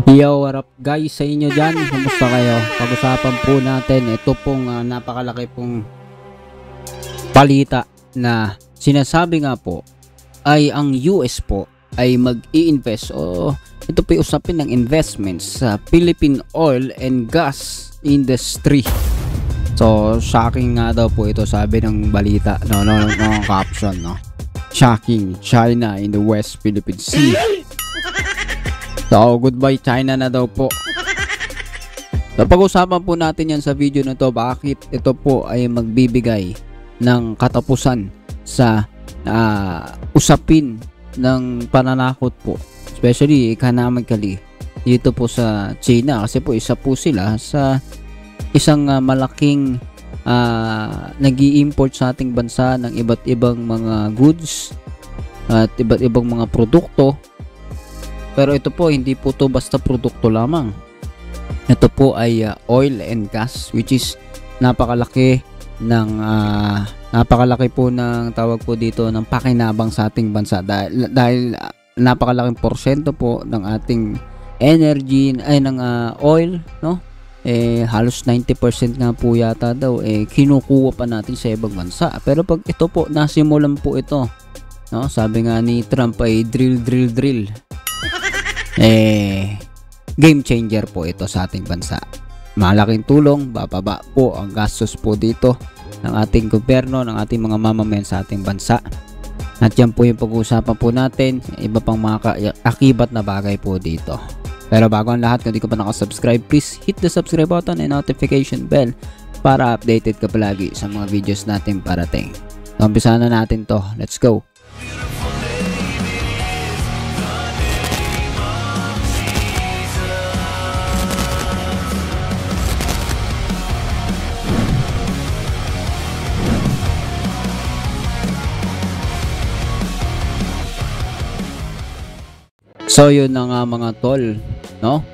Yo, what up guys sa inyo dyan? Kumusta kayo? Pag-usapan po natin ito pong napakalaki pong balita na sinasabi nga po ay ang US po ay mag-i-invest o ito po yung usapin ng investments sa Philippine oil and gas industry. So, shocking nga daw po ito, sabi ng balita, no, caption, no. Shocking, China in the West Philippine Sea. So, goodbye China na daw po. So, pag-usapan po natin yan sa video na to, bakit ito po ay magbibigay ng katapusan sa usapin ng pananakot po, especially economically dito po sa China, kasi po isa po sila sa isang malaking nag-i-import sa ating bansa ng iba't ibang mga goods at iba't ibang mga produkto. Pero ito po, hindi po to basta produkto lamang. Ito po ay oil and gas, which is napakalaki po ng tawag po dito ng pakinabang sa ating bansa, dahil napakalaking porsyento po ng ating energy ay ng oil, no? Halos 90% nga po yata daw kinukuha pa natin sa ibang bansa. Pero pag ito po nasimulan po ito, no? Sabi nga ni Trump ay drill. Game changer po ito sa ating bansa. Malaking tulong, bababa po ang gastos po dito ng ating gobyerno, ng ating mga mamamayan sa ating bansa. At yan po yung pag-uusapan po natin, iba pang mga akibat na bagay po dito. Pero bago ang lahat, kung di ka pa nakasubscribe, please hit the subscribe button and notification bell para updated ka palagi sa mga videos natin parating. So, umpisahan na natin to. Let's go! So yun na nga mga tol, no?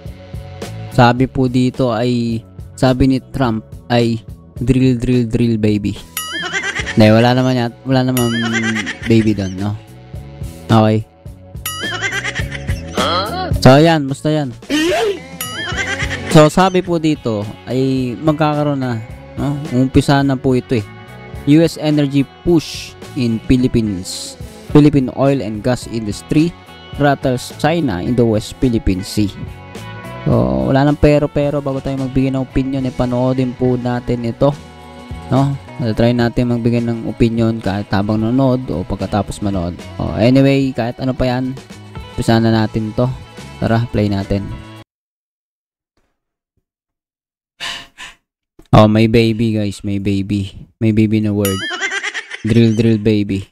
Sabi po dito ay, sabi ni Trump ay drill baby. Hindi, wala naman baby doon, no? Okay. So yan, basta yan. So sabi po dito ay magkakaroon na, no? Umpisa na po ito US energy push in Philippine oil and gas industry rattles China in the West Philippine Sea. So, wala nang pero bago tayo magbigay ng opinion, panoodin po natin ito, no? Try natin magbigay ng opinion kahit habang nanonood o pagkatapos manood. Anyway, kahit ano pa yan, umpisa na natin to. Tara, play natin. May baby guys, may baby na word. Drill baby.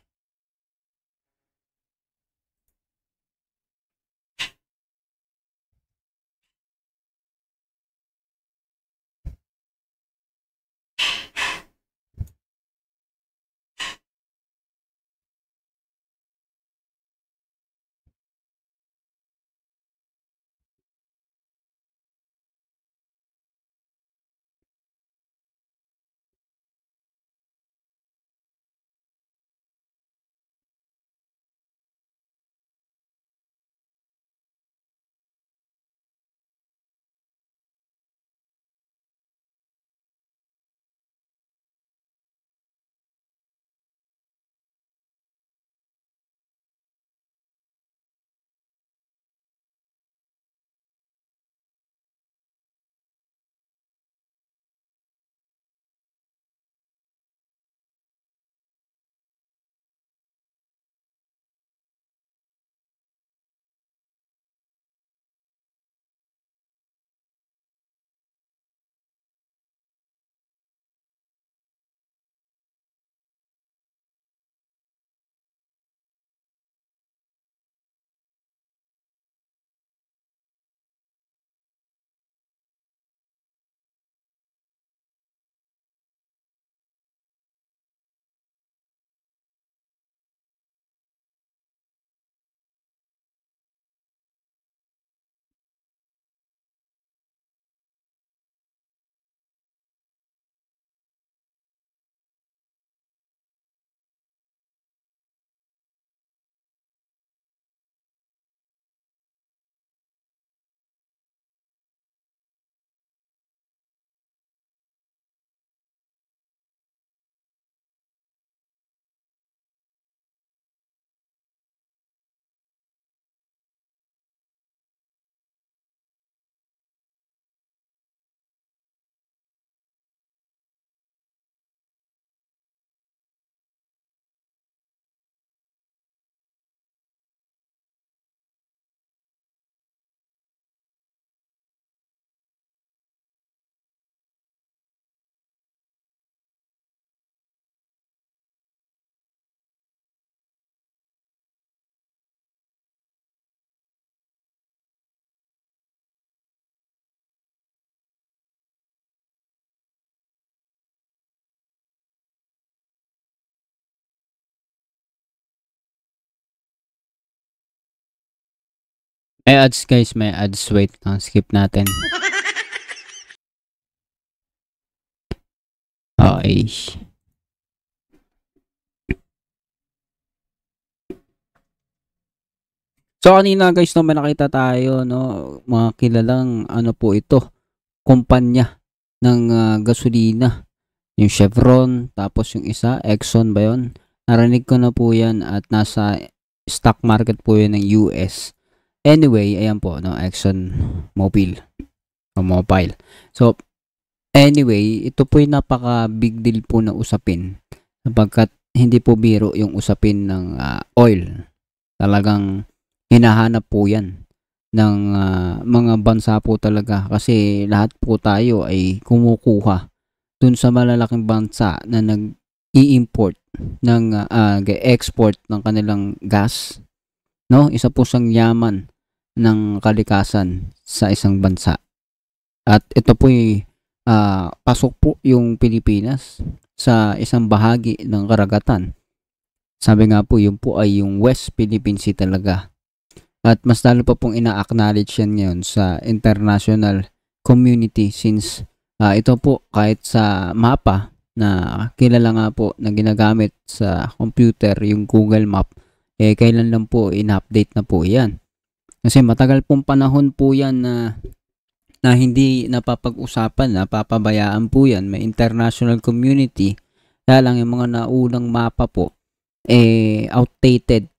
May ads guys, may ads. Wait lang, skip natin. Okay. So kanina guys, no, may nakita tayo, no, mga kilalang ano po ito, kumpanya ng gasolina. Yung Chevron, tapos yung isa, Exxon ba yun? Narinig ko na po yan at nasa stock market po yun ng US. Anyway, ayan po, no, Exxon Mobil o Mobile. So, anyway, ito po yung napaka big deal po na usapin sapagkat hindi po biro yung usapin ng oil. Talagang hinahanap po yan ng mga bansa po talaga kasi lahat po tayo ay kumukuha dun sa malalaking bansa na nag-i-import ng export ng kanilang gas, no? Isa po siyang yaman ng kalikasan sa isang bansa. At ito po ay pasok po yung Pilipinas sa isang bahagi ng karagatan. Sabi nga po, yun po ay yung West Philippine Sea talaga. At mas lalo pa pong ina-acknowledge yan ngayon sa international community since ito po kahit sa mapa na kilala nga po na ginagamit sa computer, yung Google Map, eh kailan lang po in-update na po yan. Kasi matagal pong panahon po yan na hindi napapag-usapan, napapabayaan po yan. May international community. Kaya lang yung mga naunang mapa po, eh outdated.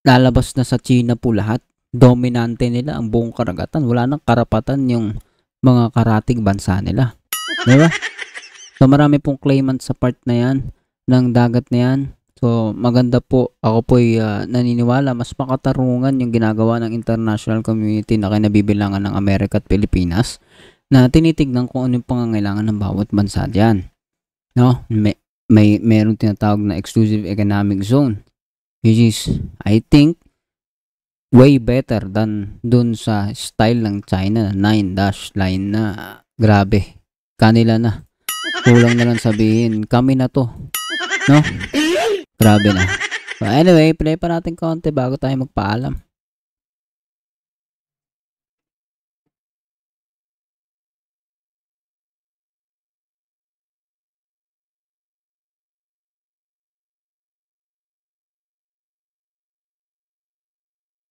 Lalabas na sa China po lahat. Dominante nila ang buong karagatan. Wala nang karapatan yung mga karating bansa nila. Diba? So marami pong claimant sa part na yan, ng dagat na yan. So maganda po, ako po naniniwala, mas makatarungan yung ginagawa ng international community na kinabibilangan ng Amerika at Pilipinas na tinitignan kung ano yung pangangailangan ng bawat bansa dyan. No? Merong tinatawag na exclusive economic zone, which is, I think, way better than dun sa style ng China na 9-dash line na grabe. Kanila na. Kulang na lang sabihin, kami na to. No? Grabe na. So anyway, play pa natin konti bago tayo magpaalam.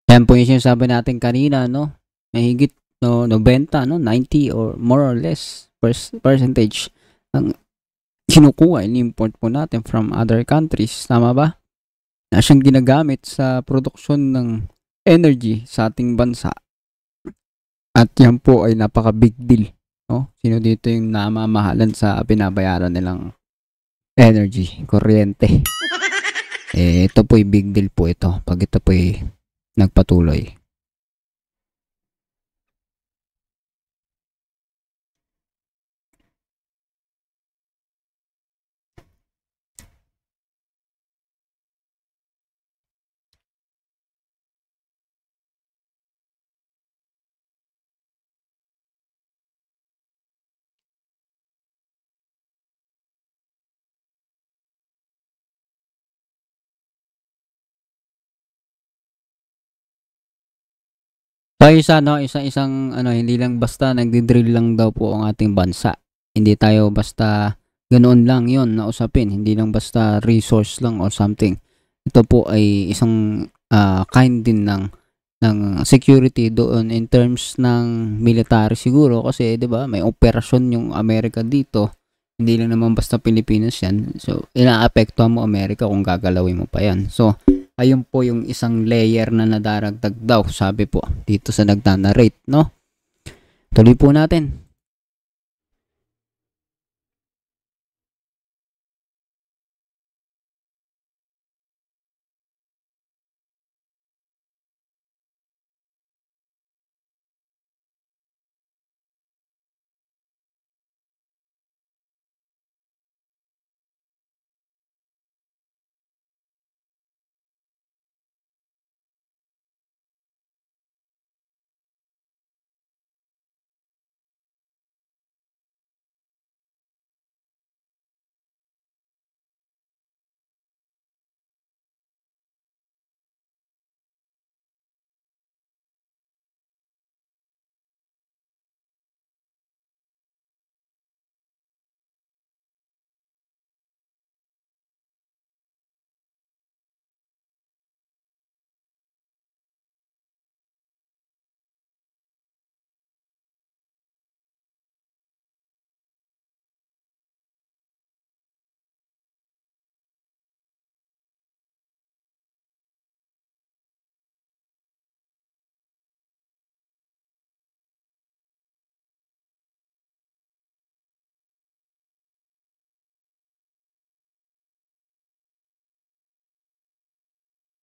Yan po yung sinasabi natin kanina, no? Mahigit, no, 90, no? 90 or more or less percentage ang kinukuha, in-import po natin from other countries. Tama ba? Na siyang ginagamit sa produksyon ng energy sa ating bansa. At yan po ay napaka-big deal. No? Sino dito yung namamahalan sa binabayaran nilang energy, kuryente? Ito po yung big deal po ito. Pag ito po ay nagpatuloy. So isa no, isang ano, hindi lang basta nagdi-drill lang daw po ang ating bansa. Hindi tayo basta ganoon lang 'yon na usapin, hindi lang basta resource lang or something. Ito po ay isang kind din ng security doon in terms ng military siguro kasi 'di ba may operasyon yung Amerika dito. Hindi lang naman basta Pilipinas 'yan. So inaapektuhan mo Amerika kung gagalawin mo pa 'yan. So ayun po yung isang layer na nadaragdag daw, sabi po dito sa nagna-narrate, no? Tuloy po natin.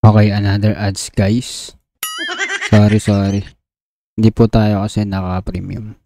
Okay, another ads guys. Sorry. Hindi po tayo kasi naka-premium.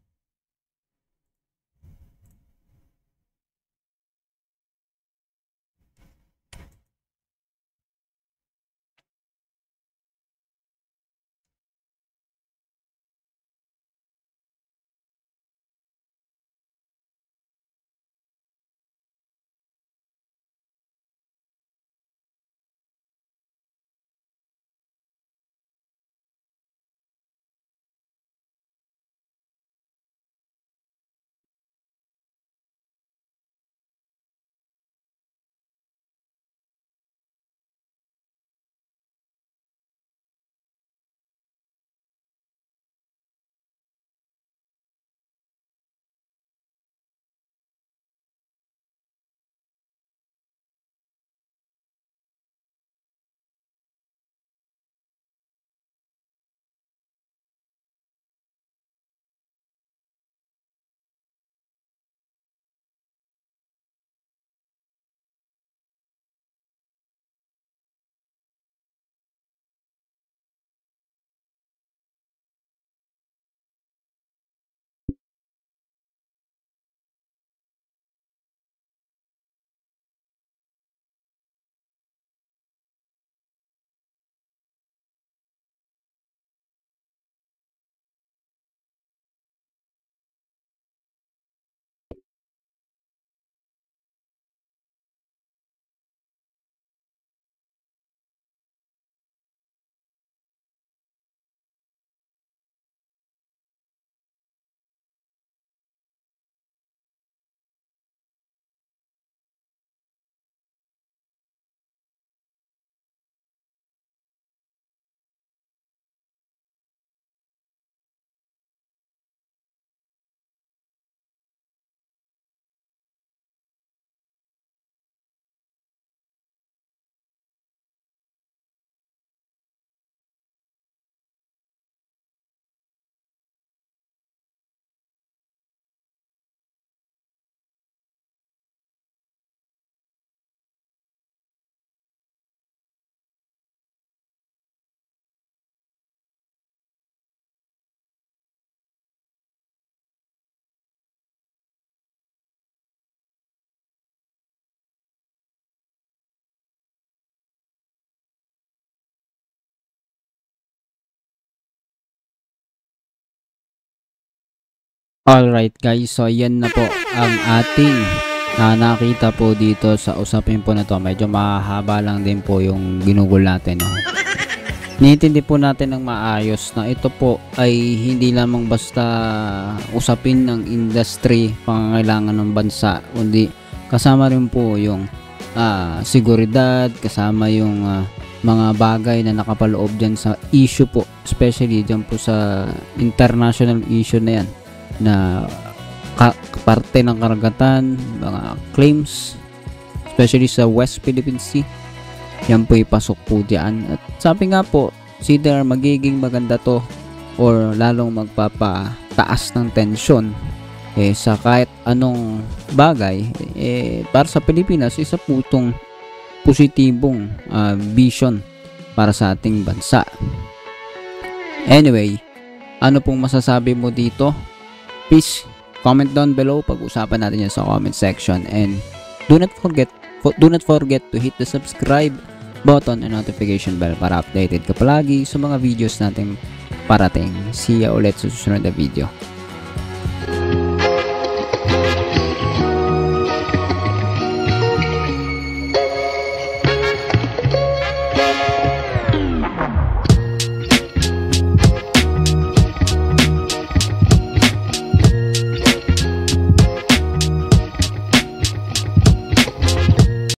Alright guys, so yan na po ang ating nakita po dito sa usapin po na to. Medyo mahaba lang din po yung ginugol natin. No? Niintindi po natin ng maayos na ito po ay hindi lamang basta usapin ng industry, pangangailangan ng bansa, kundi kasama rin po yung seguridad, kasama yung mga bagay na nakapaloob dyan sa issue po, especially dyan po sa international issue na yan na parte ng karagatan, mga claims, especially sa West Philippine Sea. Yan po ipasok po diyan. At sabi nga po, either magiging maganda to or lalong magpapataas ng tensyon sa kahit anong bagay. Para sa Pilipinas, isa po itong positibong vision para sa ating bansa. Anyway, ano pong masasabi mo dito? Please comment down below. Pag-usapan natin yan sa comment section, and do not forget to hit the subscribe button and notification bell para updated ka palagi sa mga videos natin parating. See ya ulit sa susunod na video.